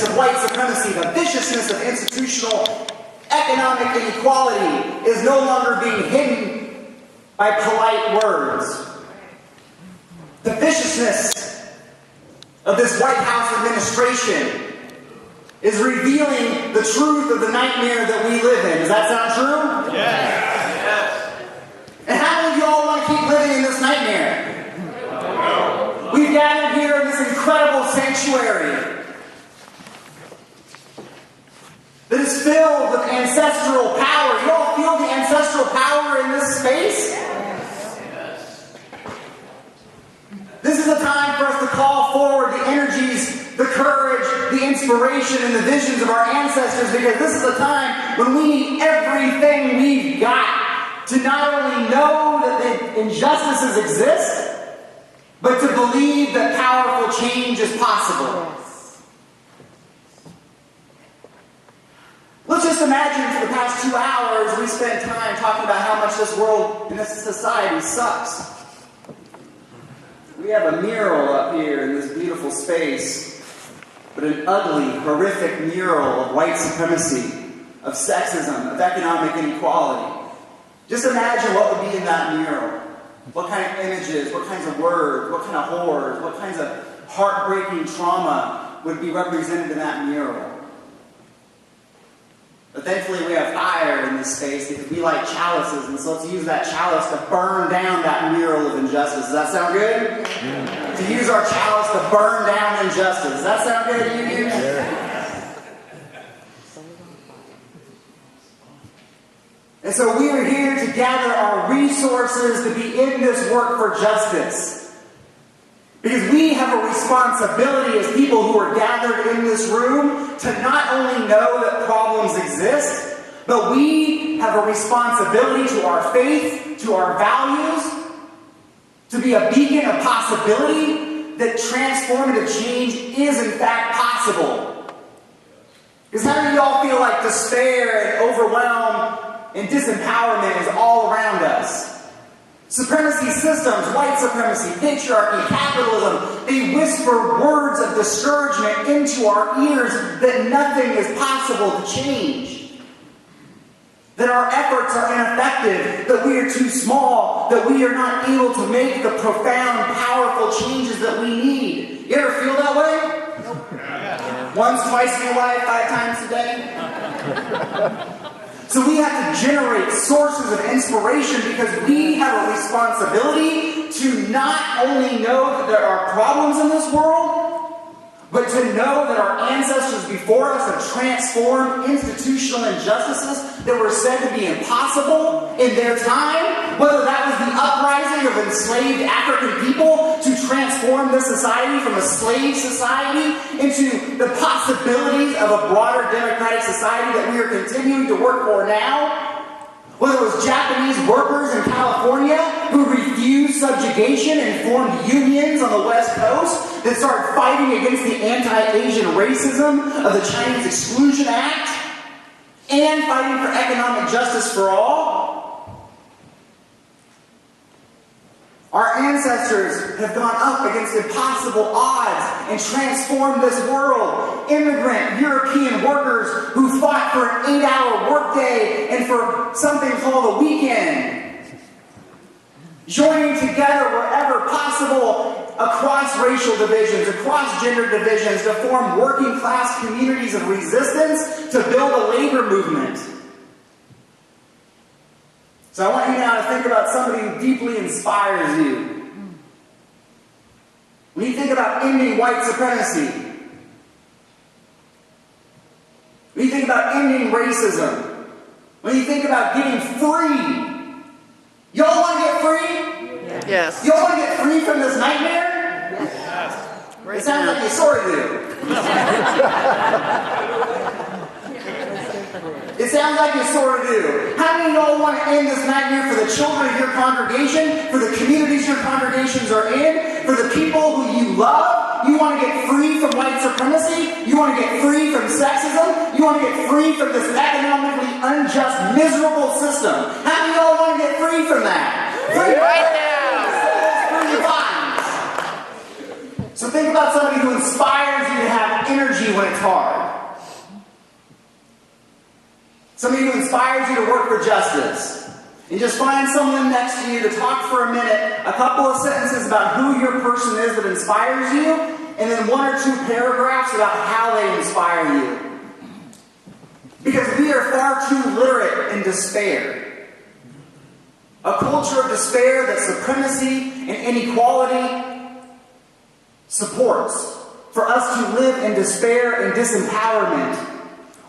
viciousness of white supremacy, the viciousness of institutional economic inequality is no longer being hidden by polite words. The viciousness of this White House administration is revealing the truth of the nightmare that we live in. Does that sound true? Yes. And how many of y'all want to keep living in this nightmare? We've gathered here in this incredible sanctuary that is filled with ancestral power. You all feel the ancestral power in this space? This is a time for us to call forward the energies, the courage, the inspiration, and the visions of our ancestors, because this is a time when we need everything we've got to not only know that the injustices exist, but to believe that powerful change is possible. Let's just imagine for the past 2 hours we spent time talking about how much this world and this society sucks. We have a mural up here in this beautiful space, but an ugly, horrific mural of white supremacy, of sexism, of economic inequality. Just imagine what would be in that mural. What kind of images, what kinds of words, what kind of horrors, what kinds of heartbreaking trauma would be represented in that mural. But thankfully we have fire in this space because we like chalices, and so let's use that chalice to burn down that mural of injustice. Does that sound good? Yeah. To use our chalice to burn down injustice. Does that sound good to you? Yeah. And so we are here to gather our resources to be in this work for justice. Because we have a responsibility as people who are gathered in this room to not only know that problems exist, but we have a responsibility to our faith, to our values, to be a beacon of possibility that transformative change is in fact possible. Because how many of y'all feel like despair and overwhelm and disempowerment is all around us? Supremacy systems, white supremacy, patriarchy, capitalism, they whisper words of discouragement into our ears that nothing is possible to change. That our efforts are ineffective, that we are too small, that we are not able to make the profound, powerful changes that we need. You ever feel that way? Nope. Once, twice in your life, 5 times a day? So we have to generate sources of inspiration because we have a responsibility to not only know that there are problems in this world, but to know that our ancestors before us have transformed institutional injustices that were said to be impossible in their time, whether that was the uprising of enslaved African people to transform this society from a slave society into the possibilities of a broader democratic society that we are continuing to work for now. Whether it was Japanese workers in California who refused subjugation and formed unions on the West Coast that started fighting against the anti-Asian racism of the Chinese Exclusion Act and fighting for economic justice for all. Our ancestors have gone up against impossible odds and transformed this world. Immigrant European workers who fought for an 8-hour workday and for something called a weekend. Joining together wherever possible across racial divisions, across gender divisions to form working class communities of resistance to build a labor movement. So I want you now to think about somebody who deeply inspires you. When you think about ending white supremacy, when you think about ending racism, when you think about getting free, y'all want to get free? Yes. Y'all want to get free from this nightmare? Yes. It sounds like you sort of do. It sounds like you sort of do. How many of y'all want to end this nightmare for the children of your congregation, for the communities your congregations are in, for the people who you love? You want to get free from white supremacy? You want to get free from sexism? You want to get free from this economically unjust, miserable system? How many of y'all want to get free from that? Free right now! Free your bodies! So think about somebody who inspires you to have energy when it's hard. Somebody who inspires you to work for justice. And just find someone next to you to talk for a minute, a couple of sentences about who your person is that inspires you, and then one or two paragraphs about how they inspire you. Because we are far too literate in despair. A culture of despair that supremacy and inequality supports. For us to live in despair and disempowerment,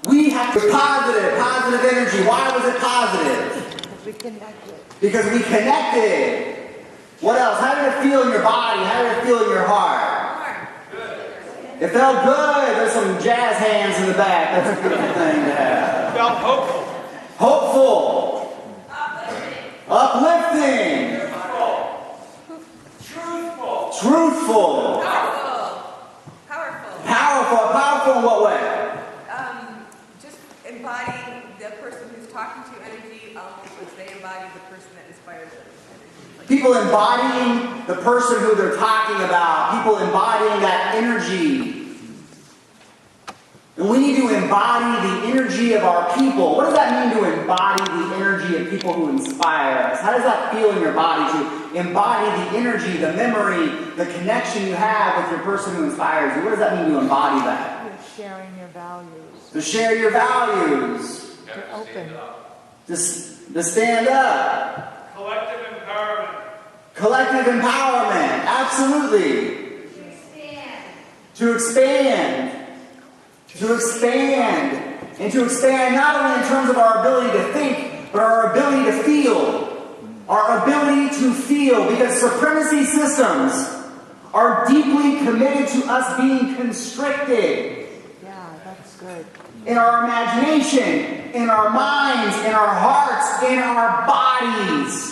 we have to positive energy. Why was it positive? We connected. Because we connected. What else? How did it feel in your body? How did it feel in your heart? Good. It felt good. There's some jazz hands in the back. That's a beautiful thing to have. Felt hopeful. Hopeful. Uplifting. Truthful. Truthful. Powerful. Powerful. Powerful in what way? Just embodying the person who's talking to energy, which they embody the person that inspires them. People embodying the person who they're talking about. People embodying that energy. And we need to embody the energy of our people. What does that mean to embody the energy of people who inspire us? How does that feel in your body to embody the energy, the memory, the connection you have with your person who inspires you? What does that mean to embody that? You're sharing your values. To share your values. To open. To stand up. Collective empowerment. Collective empowerment. Absolutely. To expand. To expand. And to expand not only in terms of our ability to think, but our ability to feel. Our ability to feel. Because supremacy systems are deeply committed to us being constricted. Yeah, that's good. In our imagination, in our minds, in our hearts, in our bodies.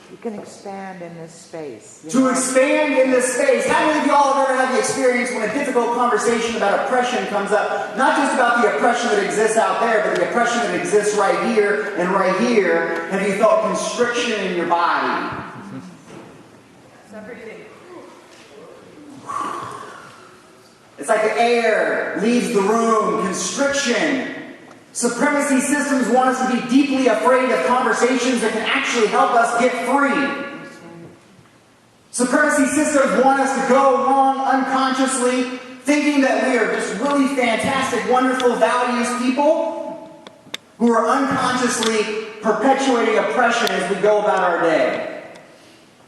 You can expand in this space. To expand in this space. How many of y'all have ever had the experience when a difficult conversation about oppression comes up? Not just about the oppression that exists out there, but the oppression that exists right here and right here. Have you felt constriction in your body? Stop breathing. It's like the air leaves the room. Constriction. Supremacy systems want us to be deeply afraid of conversations that can actually help us get free. Supremacy systems want us to go along unconsciously, thinking that we are just really fantastic, wonderful, values people who are unconsciously perpetuating oppression as we go about our day.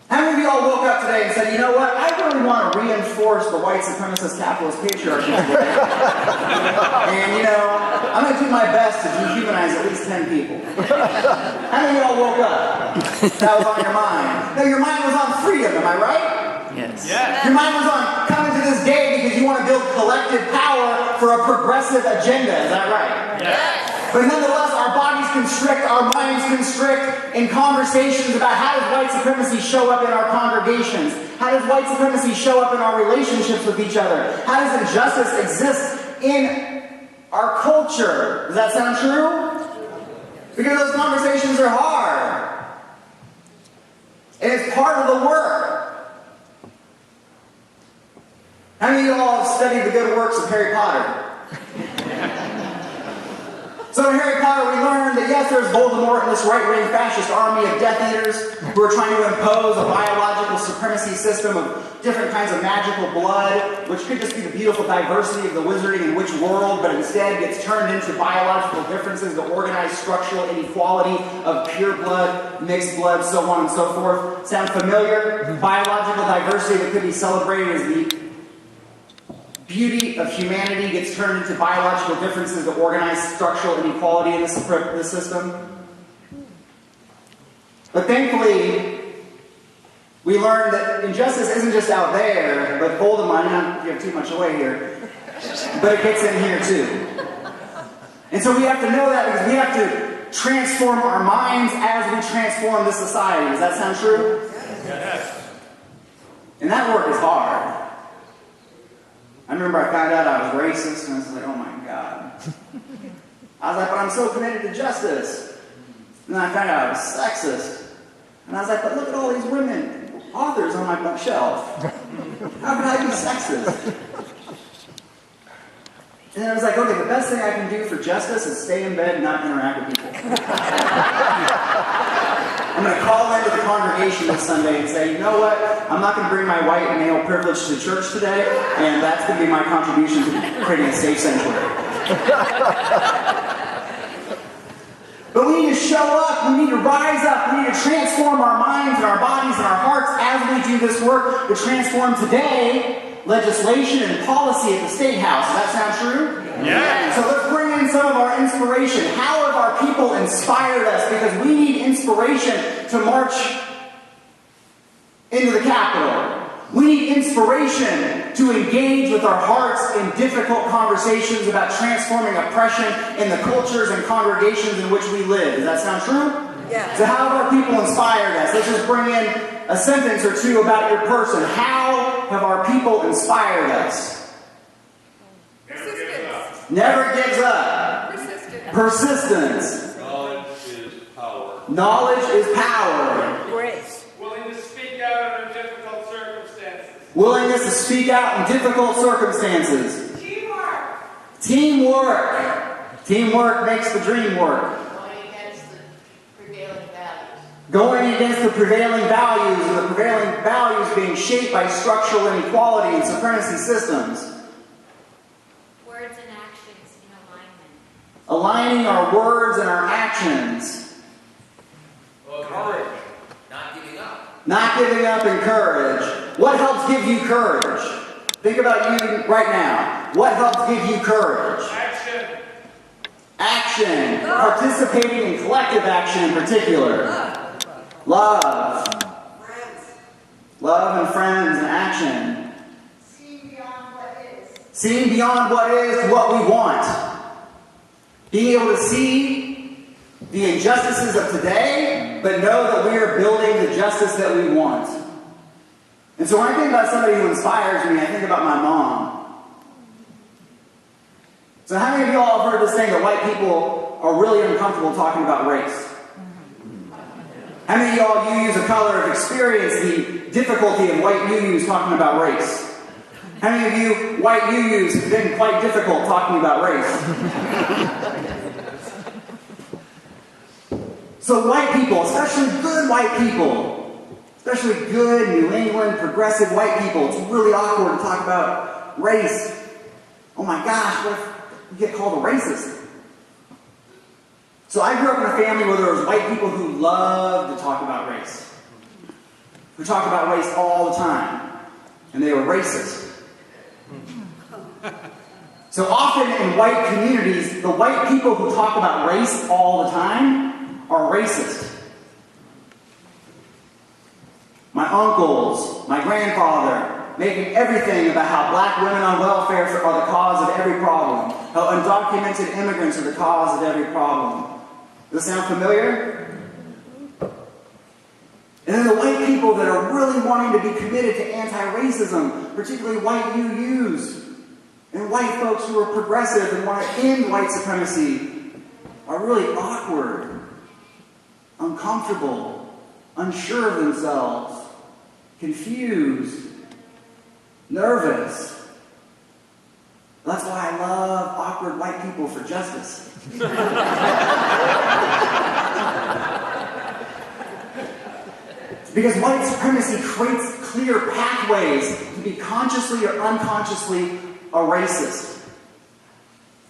How many of y'all woke up today and said, you know what, I really want to reinforce the white supremacist capitalist patriarchy today. And you know, I'm going to do my best to dehumanize at least 10 people. How many of y'all woke up? That was on your mind. No, your mind was on freedom, am I right? Yes. Your mind was on coming to this day because you want to build collective power for a progressive agenda, is that right? Yes. But nonetheless, our bodies constrict, our minds constrict in conversations about how does white supremacy show up in our congregations? How does white supremacy show up in our relationships with each other? How does injustice exist in our culture? Does that sound true? Because those conversations are hard. And it's part of the work. How many of y'all have studied the good works of Harry Potter? So in Harry Potter, we learned that yes, there's Voldemort and this right-wing fascist army of Death Eaters who are trying to impose a biological supremacy system of different kinds of magical blood, which could just be the beautiful diversity of the wizarding in which world, but instead gets turned into biological differences, the organized structural inequality of pure blood, mixed blood, so on and so forth. Sound familiar? Biological diversity that could be celebrated as the beauty of humanity gets turned into biological differences that organize structural inequality in the system. But thankfully, we learned that injustice isn't just out there, but Voldemort, I'm not going to give too much away here, but it gets in here too. And so we have to know that because we have to transform our minds as we transform this society. Does that sound true? Yes. And that work is hard. I remember I found out I was racist, and I was like, oh my God. I was like, but I'm so committed to justice. And then I found out I was sexist. And I was like, but look at all these women authors on my bookshelf. How could I be sexist? And then I was like, okay, the best thing I can do for justice is stay in bed and not interact with people. I'm going to call into the congregation this Sunday and say, you know what? I'm not going to bring my white male privilege to church today, and that's going to be my contribution to creating a safe sanctuary. But we need to show up, we need to rise up, we need to transform our minds and our bodies and our hearts as we do this work to transform today legislation and policy at the State House. Does that sound true? Yes. So let's bring in some of our inspiration. How have our people inspired us? Because we need inspiration to march into the Capitol. We need inspiration to engage with our hearts in difficult conversations about transforming oppression in the cultures and congregations in which we live. Does that sound true? Yeah. So how have our people inspired us? Let's just bring in a sentence or two about your person. How have our people inspired us? Persistence. Never gives up. Persistence. Persistence. Knowledge is power. Knowledge is power. Grace. Willing to speak out under difficult circumstances. Willingness to speak out in difficult circumstances. Teamwork. Teamwork. Teamwork makes the dream work. Going against the prevailing values. Going against the prevailing values, and the prevailing values being shaped by structural inequality and supremacy systems. Words and actions in alignment. Aligning our words and our actions. Courage. Not giving up. Not giving up and courage. What helps give you courage? Think about you right now. What helps give you courage? Action. Action. Participating in collective action in particular. Love. Friends. Love and friends and action. Seeing beyond what is. Seeing beyond what is to what we want. Being able to see the injustices of today, but know that we are building the justice that we want. And so when I think about somebody who inspires me, I think about my mom. So how many of you all have heard this thing that white people are really uncomfortable talking about race? How many of y'all, you use a color, have experienced the difficulty of white you-yous talking about race? How many of you white you-yous have been quite difficult talking about race? So white people, especially good white people, especially good New England progressive white people, it's really awkward to talk about race. Oh my gosh, what if you get called a racist? So I grew up in a family where there was white people who loved to talk about race. Who talked about race all the time. And they were racist. So often in white communities, the white people who talk about race all the time are racist. My uncles, my grandfather, making everything about how black women on welfare are the cause of every problem. How undocumented immigrants are the cause of every problem. Does that sound familiar? And then the white people that are really wanting to be committed to anti-racism, particularly white UUs, and white folks who are progressive and want to end white supremacy, are really awkward, uncomfortable, unsure of themselves, confused, nervous. That's why I love awkward white people for justice. Because white supremacy creates clear pathways to be consciously or unconsciously a racist.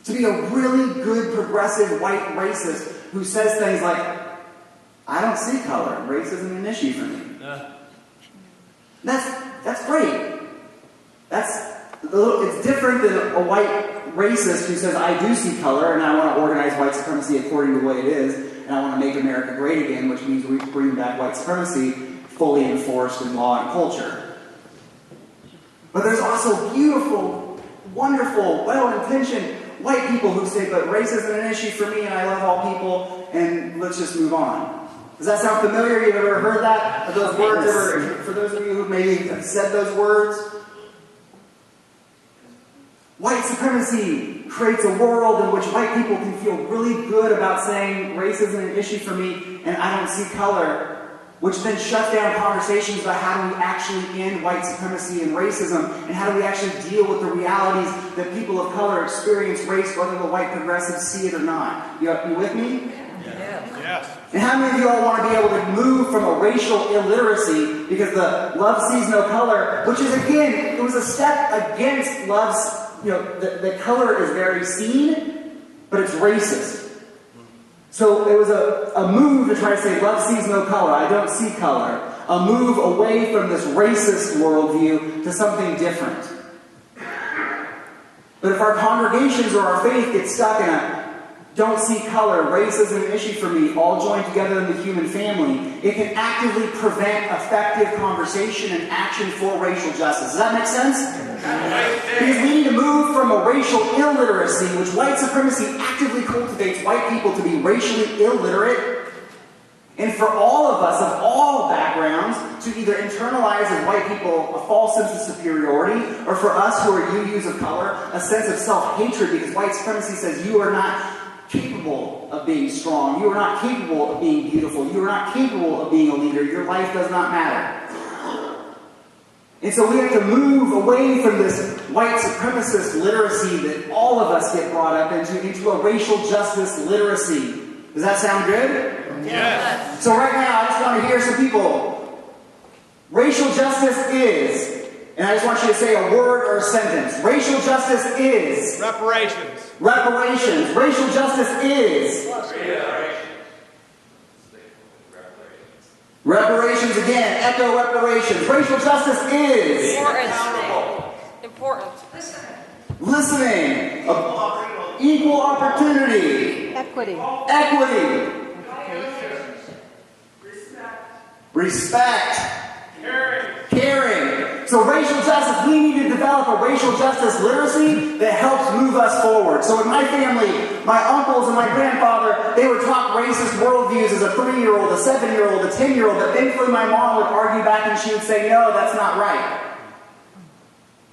To be a really good progressive white racist who says things like, I don't see color. Race isn't an issue for me. That's great. It's different than a white racist who says, I do see color and I want to organize white supremacy according to the way it is, and I want to make America great again, which means we bring back white supremacy fully enforced in law and culture. But there's also beautiful, wonderful, well-intentioned white people who say, but race isn't an issue for me and I love all people and let's just move on. Does that sound familiar? You've ever heard that? Have those words ever, for those of you who maybe have said those words? White supremacy creates a world in which white people can feel really good about saying race isn't an issue for me and I don't see color, which then shuts down conversations about how do we actually end white supremacy and racism, and how do we actually deal with the realities that people of color experience race, whether the white progressives see it or not. You with me? Yes. And how many of you all want to be able to move from a racial illiteracy, because the love sees no color, which is, again, it was a step against love's, the color is very seen, but it's racist. So it was a move to try to say, love sees no color, I don't see color. A move away from this racist worldview to something different. But if our congregations or our faith get stuck in a don't see color, race isn't an issue for me, all joined together in the human family, it can actively prevent effective conversation and action for racial justice. Does that make sense? Because we need to move from a racial illiteracy, which white supremacy actively cultivates white people to be racially illiterate, and for all of us of all backgrounds to either internalize as white people a false sense of superiority, or for us who are UUs of color, a sense of self-hatred because white supremacy says you are not capable of being strong, you are not capable of being beautiful, you are not capable of being a leader, your life does not matter. And so we have to move away from this white supremacist literacy that all of us get brought up into a racial justice literacy. Does that sound good? Yes. So right now, I just want to hear some people. Racial justice is, and I just want you to say a word or a sentence. Racial justice is. Reparations. Reparations. Racial justice is. Reparations again. Echo reparations. Racial justice is. Important. Listening. Equal opportunity. Equity. Equity. Respect. Caring. So racial justice, we need to develop a racial justice literacy that helps move us forward. So in my family, my uncles and my grandfather, they were taught racist worldviews as a 3-year-old, a 7-year-old, a 10-year-old, but thankfully my mom would argue back and she would say, no, that's not right.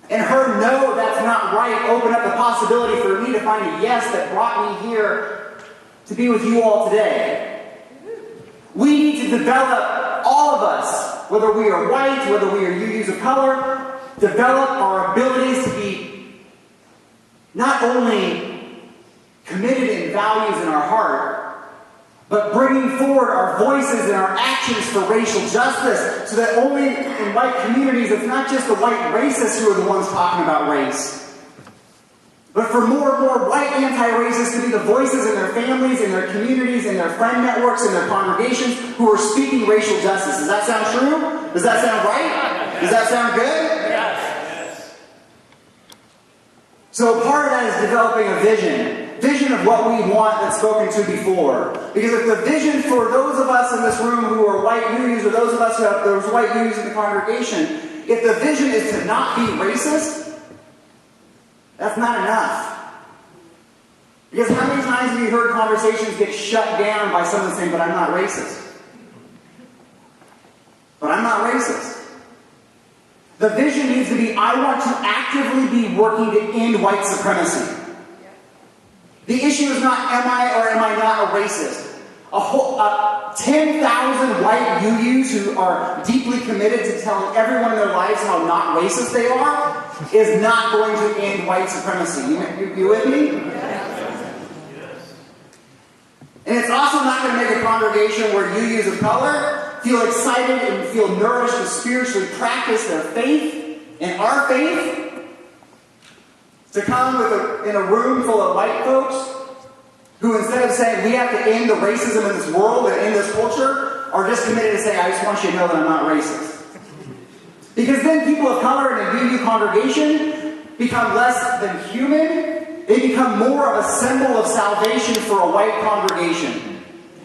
And her no, that's not right, opened up the possibility for me to find a yes that brought me here to be with you all today. We need to develop, all of us, whether we are white, whether we are UUs of color, develop our abilities to be not only committed in values in our heart, but bringing forward our voices and our actions for racial justice, so that only in white communities, it's not just the white racists who are the ones talking about race, but for more and more white anti-racists to be the voices in their families, in their communities, in their friend networks, in their congregations, who are speaking racial justice. Does that sound true? Does that sound right? Does that sound good? Yes. So part of that is developing a vision of what we want that's spoken to before. Because if the vision for those of us in this room who are white UUs, or those of us who have those white UUs in the congregation, if the vision is to not be racist, that's not enough. Because how many times have you heard conversations get shut down by someone saying, but I'm not racist? But I'm not racist. The vision needs to be, I want to actively be working to end white supremacy. The issue is not, am I or am I not a racist? 10,000 white UUs who are deeply committed to telling everyone in their lives how not racist they are is not going to end white supremacy. You with me? And it's also not going to make a congregation where UUs of color feel excited and feel nourished to spiritually practice their faith and our faith, to come in a room full of white folks who, instead of saying we have to end the racism in this world and in this culture, are just committed to say, I just want you to know that I'm not racist. Because then people of color in a UU congregation become less than human. They become more of a symbol of salvation for a white congregation.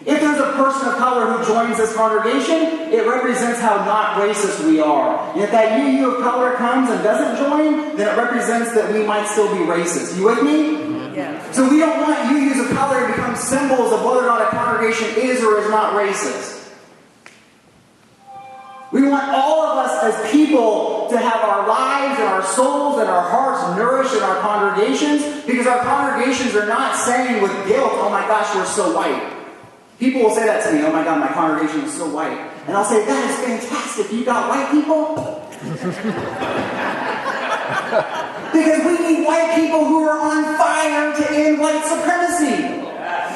If there's a person of color who joins this congregation, it represents how not racist we are. And if that UU of color comes and doesn't join, then it represents that we might still be racist. You with me? Yeah. So we don't want UUs of color to become symbols of whether or not a congregation is or is not racist. We want all of us as people to have our lives and our souls and our hearts nourished in our congregations, because our congregations are not saying with guilt, oh my gosh, we're so white. People will say that to me, oh my God, my congregation is so white. And I'll say, that is fantastic. You got white people? Because we need white people who are on fire to end white supremacy.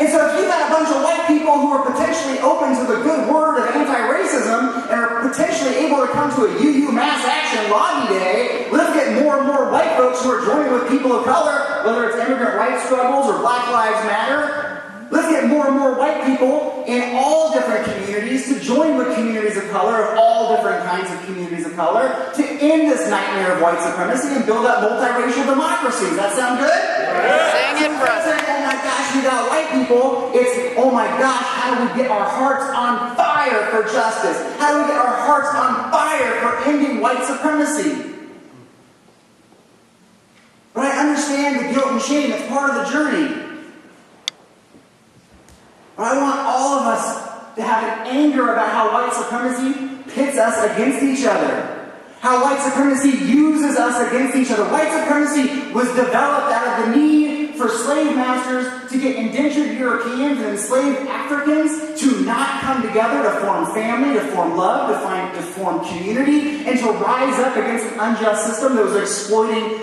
And so if you got a bunch of white people who are potentially open to the good word of anti-racism and are potentially able to come to a UU mass action lobby day, let's get more and more white folks who are joining with people of color, whether it's immigrant rights struggles or Black Lives Matter. Let's get more and more white people in all different communities to join with communities of color, of all different kinds of communities of color, to end this nightmare of white supremacy and build up multiracial democracy. Does that sound good? Sing it, brother. Oh my gosh, we got white people. It's, oh my gosh, how do we get our hearts on fire for justice? How do we get our hearts on fire for ending white supremacy? But I understand the guilt and shame. It's part of the journey. But I want all of us to have an anger about how white supremacy pits us against each other. How white supremacy uses us against each other. White supremacy was developed out of the need for slave masters to get indentured Europeans and enslaved Africans to not come together to form family, to form love, to form community, and to rise up against an unjust system that was exploiting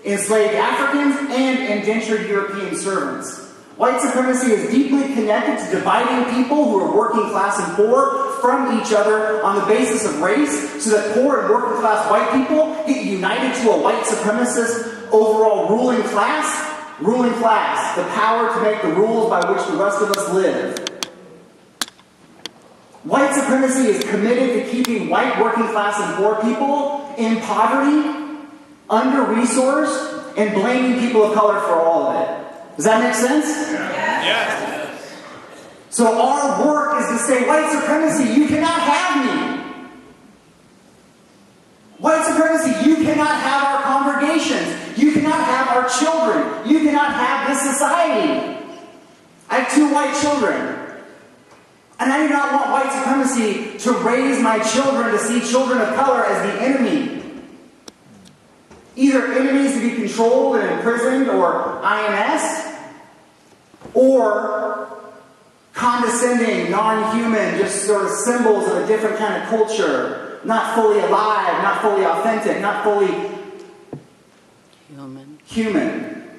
enslaved Africans and indentured European servants. White supremacy is deeply connected to dividing people who are working class and poor from each other on the basis of race, so that poor and working class white people get united to a white supremacist overall ruling class. Ruling class, the power to make the rules by which the rest of us live. White supremacy is committed to keeping white working class and poor people in poverty, under-resourced, and blaming people of color for all of it. Does that make sense? Yes. So our work is to say, white supremacy, you cannot have me. White supremacy, you cannot have our congregations. You cannot have our children. You cannot have this society. I have 2 white children. And I do not want white supremacy to raise my children to see children of color as the enemy. Either enemies to be controlled and imprisoned, or INS, or condescending, non-human, just sort of symbols of a different kind of culture, not fully alive, not fully authentic, not fully human.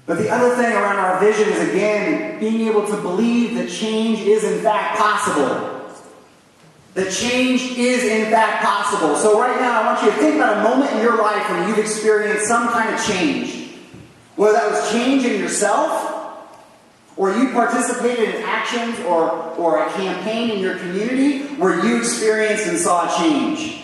But the other thing around our vision is, again, being able to believe that change is in fact possible. That change is in fact possible. So right now, I want you to think about a moment in your life when you've experienced some kind of change. Whether that was change in yourself, or you participated in actions or a campaign in your community where you experienced and saw change.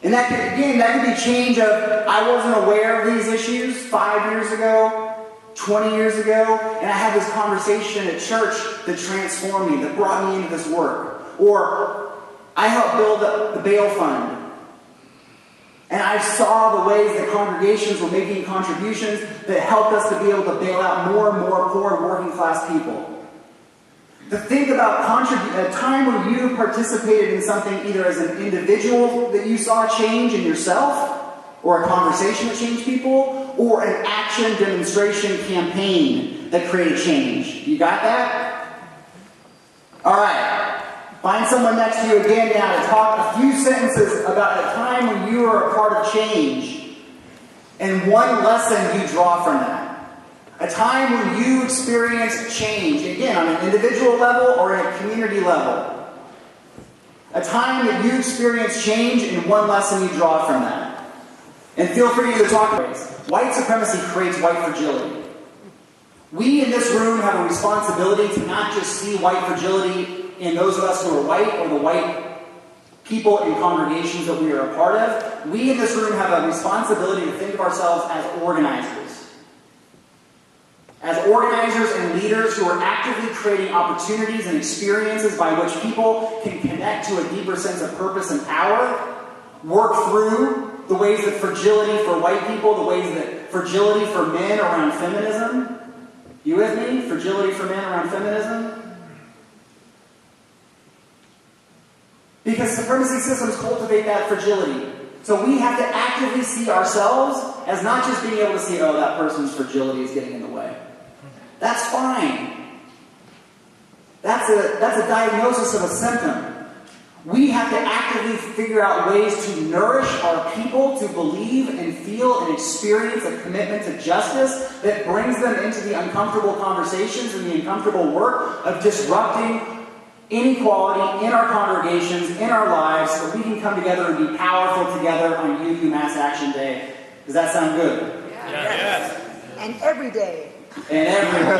And that could be change of, I wasn't aware of these issues 5 years ago, 20 years ago, and I had this conversation at church that transformed me, that brought me into this work. Or I helped build up the bail fund. And I saw the ways that congregations were making contributions that helped us to be able to bail out more and more poor and working class people. To think about a time when you participated in something either as an individual that you saw change in yourself, or a conversation that changed people, or an action, demonstration, campaign that created change. You got that? All right. Find someone next to you again now to talk a few sentences about a time when you were a part of change, and one lesson you draw from that. A time when you experienced change, again, on an individual level or in a community level. A time that you experienced change and one lesson you draw from that. And feel free to talk about it. White supremacy creates white fragility. We in this room have a responsibility to not just see white fragility in those of us who are white or the white people in congregations that we are a part of. We in this room have a responsibility to think of ourselves as organizers. As organizers and leaders who are actively creating opportunities and experiences by which people can connect to a deeper sense of purpose and power, work through the ways that fragility for white people, the ways that fragility for men around feminism. You with me? Fragility for men around feminism? Because supremacy systems cultivate that fragility. So we have to actively see ourselves as not just being able to see, oh, that person's fragility is getting in the way. That's fine. That's a diagnosis of a symptom. We have to actively figure out ways to nourish our people to believe and feel and experience a commitment to justice that brings them into the uncomfortable conversations and the uncomfortable work of disrupting inequality in our congregations, in our lives, so that we can come together and be powerful together on UU Mass Action Day. Does that sound good? Yes. And every day. And every day.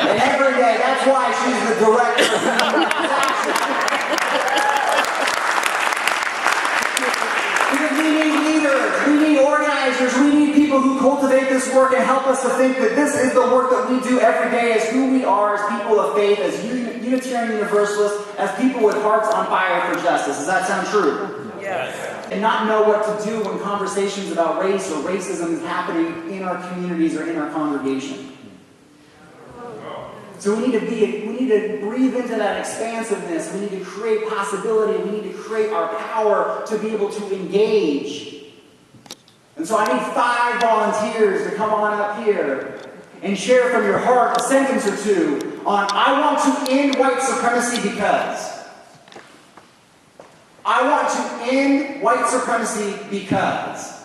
And every day. That's why she's the director of UU Mass Action. Because we need leaders, we need organizers, we need people who cultivate this work and help us to think that this is the work that we do every day as who we are, as people of faith, as Unitarian Universalists, as people with hearts on fire for justice. Does that sound true? Yes. And not know what to do when conversations about race or racism is happening in our communities or in our congregation. So we need to breathe into that expansiveness. We need to create possibility. We need to create our power to be able to engage. And so I need 5 volunteers to come on up here and share from your heart a sentence or two on, I want to end white supremacy because. I want to end white supremacy because.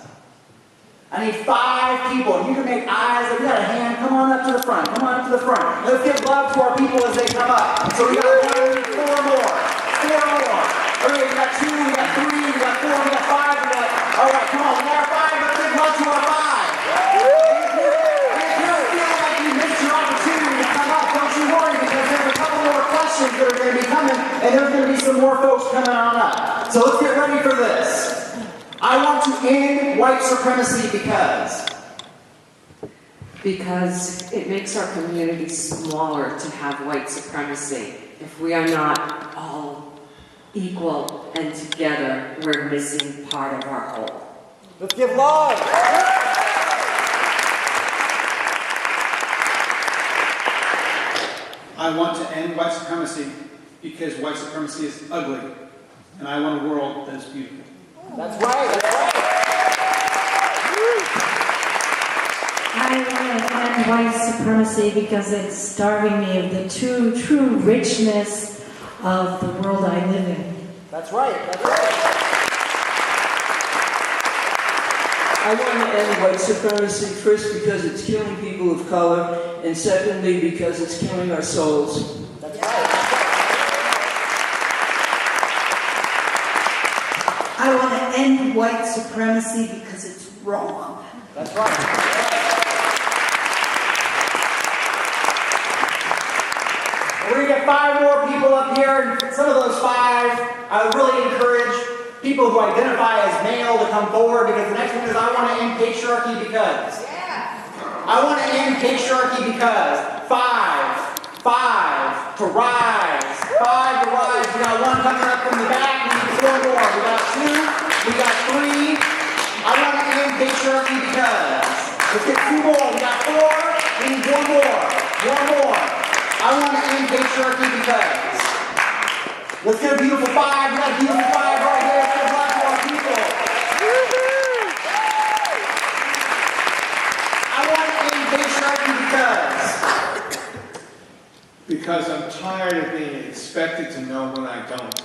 I need 5 people. If you can make eyes, if you got a hand, come on up to the front. Come on up to the front. Let's give love to our people as they come up. So we got 1, 4 more. 4 more. Okay, we got 2, we got 3, we got 4, we got 5, we got... All right, come on. We got 5. Let's give love to our 5. If you don't feel like you missed your opportunity to come up, don't you worry, because there's a couple more questions that are going to be coming, and there's going to be some more folks coming on up. So let's get ready for this. I want to end white supremacy because it makes our community smaller to have white supremacy. If we are not all equal and together, we're missing part of our whole. let's give love. I want to end white supremacy because white supremacy is ugly, and I want a world that is beautiful. That's right. That's right. I want to end white supremacy because it's starving me of the true richness of the world I live in. That's right. That's right. I want to end white supremacy first because it's killing people of color, and secondly because it's killing our souls. That's right. I want to end white supremacy because it's wrong. That's right. We're going to get 5 more people up here, and some of those 5, I would really encourage people who identify as male to come forward, because the next one is I want to end patriarchy because. I want to end patriarchy because. 5 to rise. 5 to rise. We got 1 coming up from the back. We need 4 more. We got 2. We got 3. I want to end patriarchy because. Let's get 2 more. We got 4. We need 1 more. 1 more. I want to end patriarchy because. Let's get a beautiful 5. We got a beautiful 5 right here. Let's give love to our people. I want to end patriarchy because. Because I'm tired of being expected to know when I don't.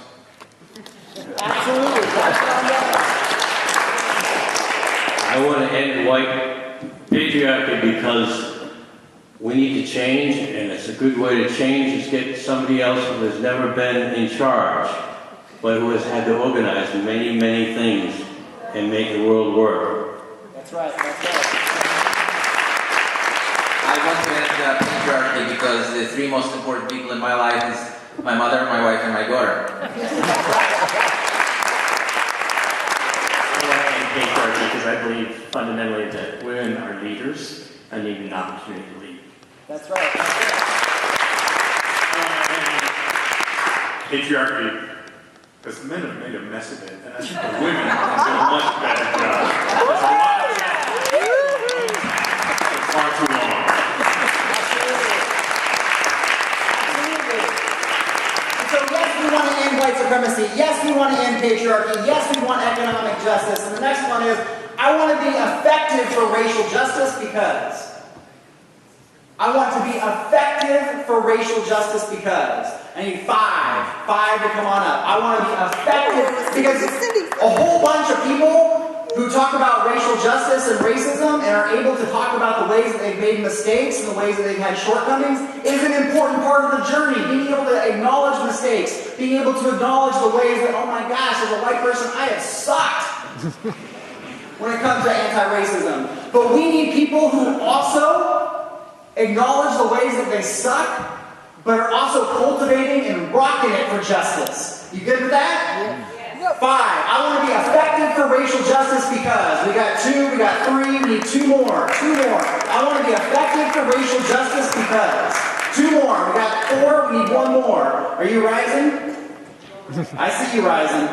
Absolutely. I want to end white patriarchy because we need to change, and it's a good way to change is get somebody else who has never been in charge, but who has had to organize many, many things and make the world work. That's right. That's right. I want to end patriarchy because the 3 most important people in my life is my mother, my wife, and my daughter. I want to end patriarchy because I believe fundamentally that women are leaders and need an opportunity to lead. That's right. Patriarchy, because the men have made a mess of it, and I think the women can do a much better job. There's a lot of that. It's far too long. So yes, we want to end white supremacy. Yes, we want to end patriarchy. Yes, we want economic justice. And the next one is, I want to be effective for racial justice because. I want to be effective for racial justice because. I need five to come on up. I want to be effective because a whole bunch of people who talk about racial justice and racism and are able to talk about the ways that they've made mistakes and the ways that they've had shortcomings is an important part of the journey. Being able to acknowledge mistakes, being able to acknowledge the ways that, oh my gosh, as a white person, I have sucked when it comes to anti-racism. But we need people who also acknowledge the ways that they suck, but are also cultivating and rocking it for justice. You good with that? Yeah. 5. I want to be effective for racial justice because we got 2, we got 3, we need 2 more. 2 more. I want to be effective for racial justice because 2 more. We got 4, we need 1 more. Are you rising? I see you rising.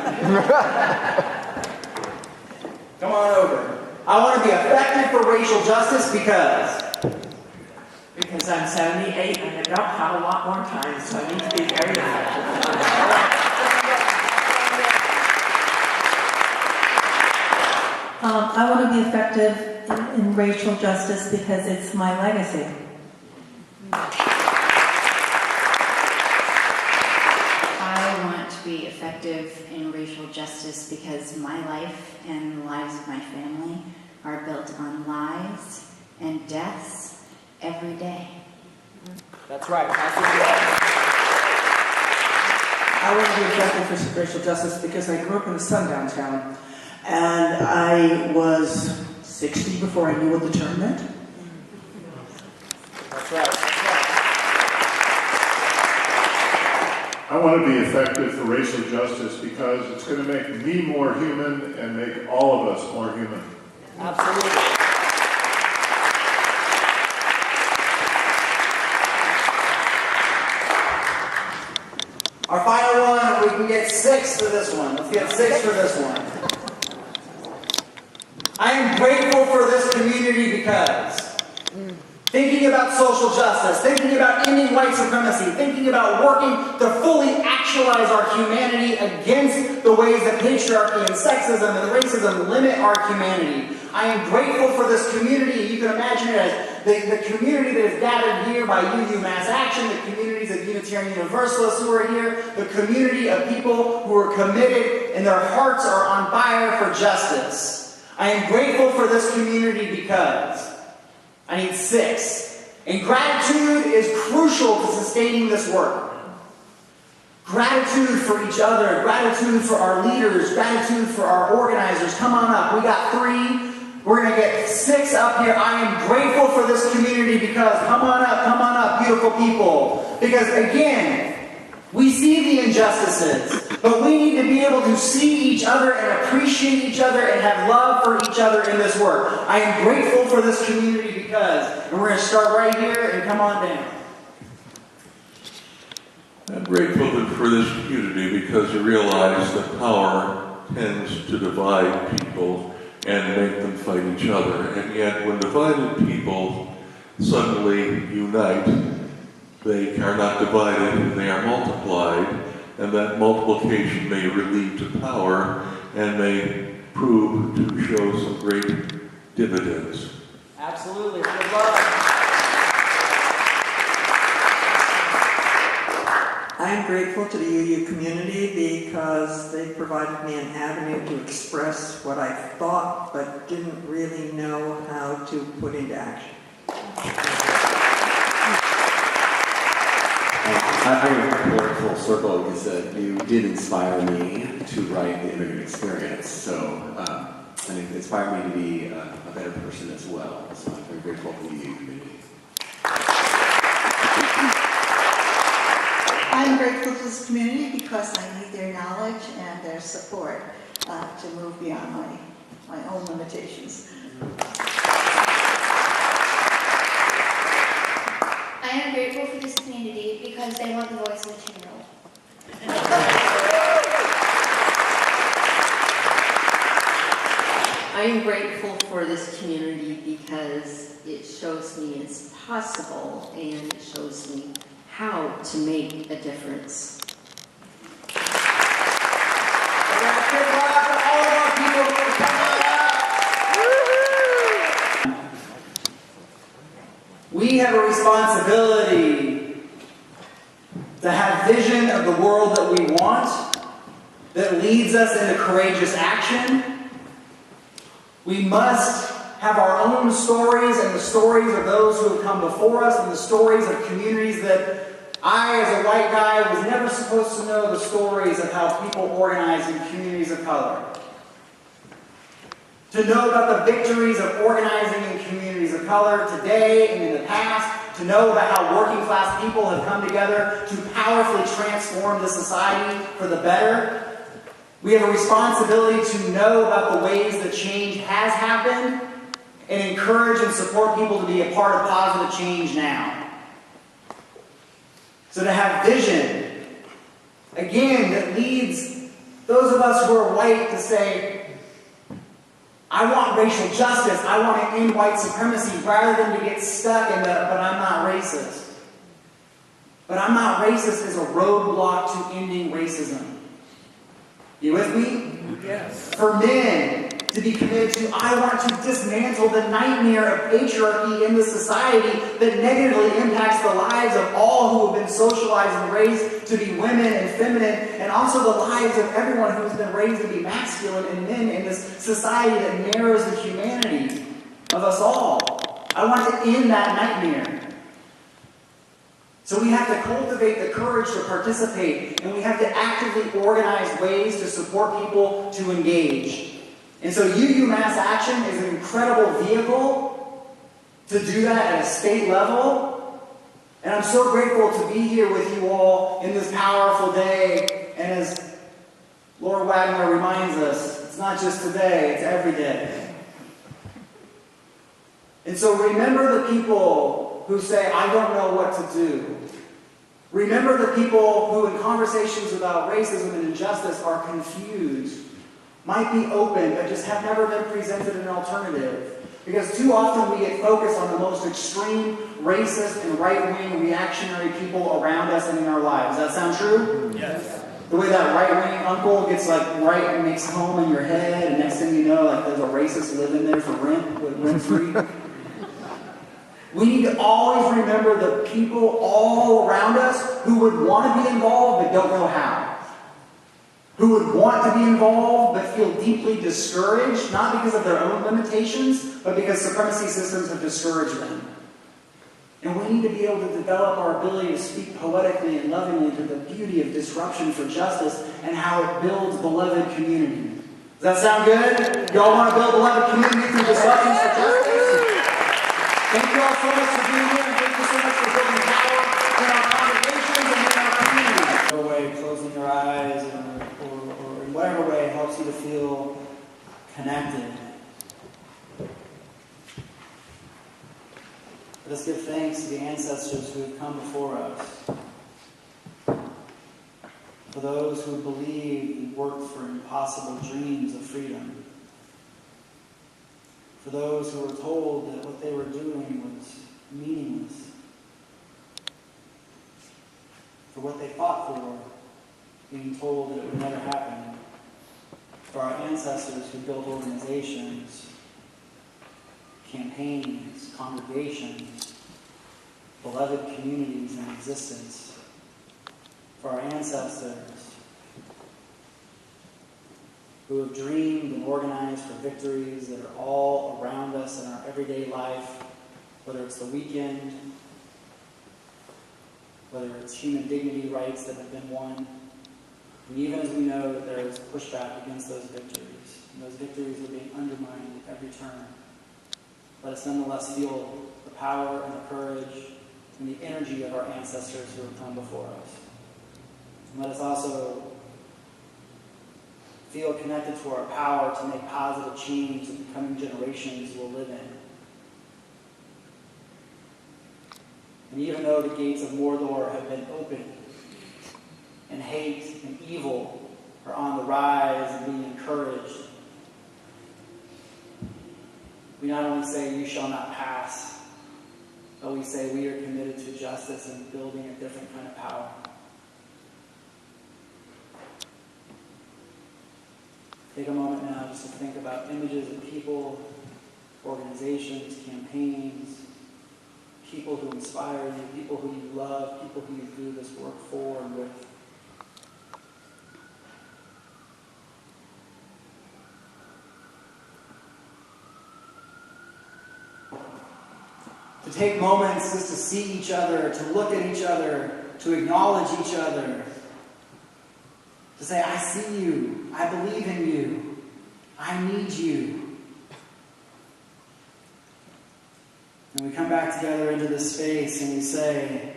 Come on over. I want to be effective for racial justice because I'm 78 and I don't have a lot more time, so I need to be very effective. I want to be effective in racial justice because it's my legacy. I want to be effective in racial justice because my life and the lives of my family are built on lives and deaths every day. That's right. I want to be effective for racial justice because I grew up in a sundown town. And I was 60 before I knew what the term meant. That's right. I want to be effective for racial justice because it's going to make me more human and make all of us more human. Absolutely. Our final one, we can get 6 for this one. Let's get 6 for this one. I am grateful for this community because thinking about social justice, thinking about ending white supremacy, thinking about working to fully actualize our humanity against the ways that patriarchy and sexism and racism limit our humanity. I am grateful for this community. You can imagine it as the community that is gathered here by UU Mass Action, the communities of Unitarian Universalists who are here, the community of people who are committed and their hearts are on fire for justice. I am grateful for this community because I need 6. And gratitude is crucial to sustaining this work. Gratitude for each other, gratitude for our leaders, gratitude for our organizers. Come on up. We got 3. We're going to get 6 up here. I am grateful for this community because, come on up, beautiful people. Because again, we see the injustices, but we need to be able to see each other and appreciate each other and have love for each other in this work. I am grateful for this community because, and we're going to start right here and come on down. I'm grateful for this community because you realize that power tends to divide people and make them fight each other. And yet, when divided people suddenly unite, they are not divided, they are multiplied, and that multiplication may lead to power and may prove to show some great dividends. Absolutely. Good luck. I am grateful to the UU community because they provided me an avenue to express what I thought but didn't really know how to put into action. I'm going full circle because you did inspire me to write the immigrant experience. So, and it inspired me to be a better person as well. So I'm very grateful for the UU community. I'm grateful to this community because I need their knowledge and their support to move beyond my own limitations. I am grateful for this community because they want the voice of the 2-year-old. I am grateful for this community because it shows me it's possible and it shows me how to make a difference. We have a responsibility vision of the world that we want, that leads us into courageous action, we must have our own stories and the stories of those who have come before us and the stories of communities that I, as a white guy, was never supposed to know the stories of how people organize in communities of color. To know about the victories of organizing in communities of color today and in the past. To know about how working class people have come together to powerfully transform the society for the better. We have a responsibility to know about the ways that change has happened and encourage and support people to be a part of positive change now. So to have vision, again, that leads those of us who are white to say, I want racial justice, I want to end white supremacy, rather than to get stuck in the, but I'm not racist. But I'm not racist is a roadblock to ending racism. You with me? Yes. For men to be committed to, I want to dismantle the nightmare of patriarchy in this society that negatively impacts the lives of all who have been socialized and raised to be women and feminine, and also the lives of everyone who has been raised to be masculine and men in this society that narrows the humanity of us all. I want to end that nightmare. So we have to cultivate the courage to participate, and we have to actively organize ways to support people to engage. And so UMass Action is an incredible vehicle to do that at a state level. And I'm so grateful to be here with you all in this powerful day. And as Laura Wagner reminds us, it's not just today, it's every day. And so remember the people who say, I don't know what to do. Remember the people who in conversations about racism and injustice are confused, might be open, but just have never been presented an alternative. Because too often we get focused on the most extreme, racist, and right-wing reactionary people around us and in our lives. Does that sound true? Yes. The way that right-wing uncle gets right and makes home in your head, and next thing you know, there's a racist living there for rent-free. We need to always remember the people all around us who would want to be involved but don't know how. Who would want to be involved but feel deeply discouraged, not because of their own limitations, but because supremacy systems have discouraged them. And we need to be able to develop our ability to speak poetically and lovingly to the beauty of disruption for justice and how it builds beloved community. Does that sound good? Y'all want to build beloved community through disruption for justice? Thank you all so much for being here, and thank you so much for building power in our congregations and in our communities. No way, closing your eyes or in whatever way helps you to feel connected. Let us give thanks to the ancestors who have come before us. For those who believed and worked for impossible dreams of freedom. For those who were told that what they were doing was meaningless. For what they fought for, being told that it would never happen. For our ancestors who built organizations, campaigns, congregations, beloved communities in existence. For our ancestors who have dreamed and organized for victories that are all around us in our everyday life, whether it's the weekend, whether it's human dignity rights that have been won, and even as we know that there is pushback against those victories, and those victories are being undermined at every turn, let us nonetheless feel the power and the courage and the energy of our ancestors who have come before us. And let us also feel connected to our power to make positive change that the coming generations will live in. And even though the gates of Mordor have been opened, and hate and evil are on the rise and being encouraged, we not only say, you shall not pass, but we say we are committed to justice and building a different kind of power. Take a moment now just to think about images of people, organizations, campaigns, people who inspire you, people who you love, people who you do this work for and with. To take moments just to see each other, to look at each other, to acknowledge each other, to say, I see you, I believe in you, I need you. And we come back together into this space and we say,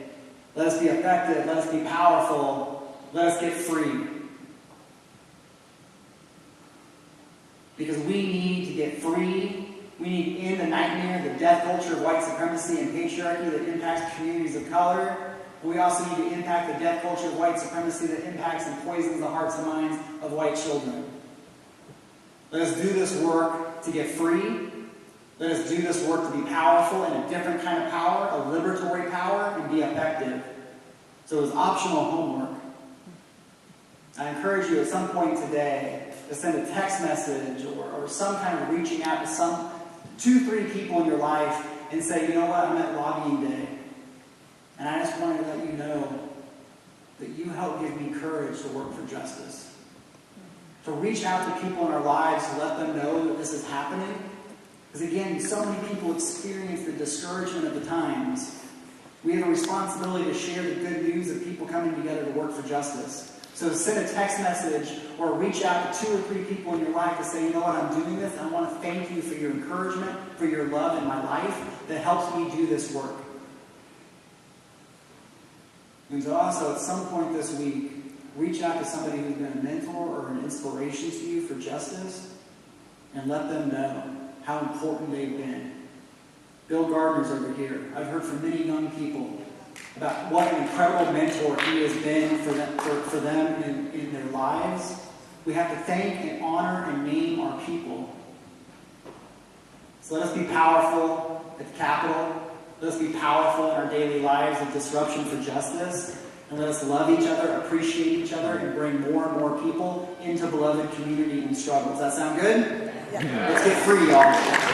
let us be effective, let us be powerful, let us get free. Because we need to get free. We need to end the nightmare, the death culture of white supremacy and patriarchy that impacts communities of color. And we also need to impact the death culture of white supremacy that impacts and poisons the hearts and minds of white children. Let us do this work to get free. Let us do this work to be powerful in a different kind of power, a liberatory power, and be effective. So it's optional homework. I encourage you at some point today to send a text message or some kind of reaching out to some 2-3 people in your life and say, you know what, I'm at lobbying day. And I just want to let you know that you help give me courage to work for justice. To reach out to people in our lives to let them know that this is happening. Because again, so many people experience the discouragement of the times. We have a responsibility to share the good news of people coming together to work for justice. So send a text message or reach out to 2 or 3 people in your life to say, you know what, I'm doing this. I want to thank you for your encouragement, for your love in my life that helps me do this work. And so also, at some point this week, reach out to somebody who's been a mentor or an inspiration to you for justice and let them know how important they've been. Bill Gardner's over here. I've heard from many young people about what an incredible mentor he has been for them in their lives. We have to thank and honor and name our people. So let us be powerful at the Capitol. Let us be powerful in our daily lives of disruption for justice. And let us love each other, appreciate each other, and bring more and more people into beloved community and struggle. Does that sound good? Yeah. Let's get free, y'all.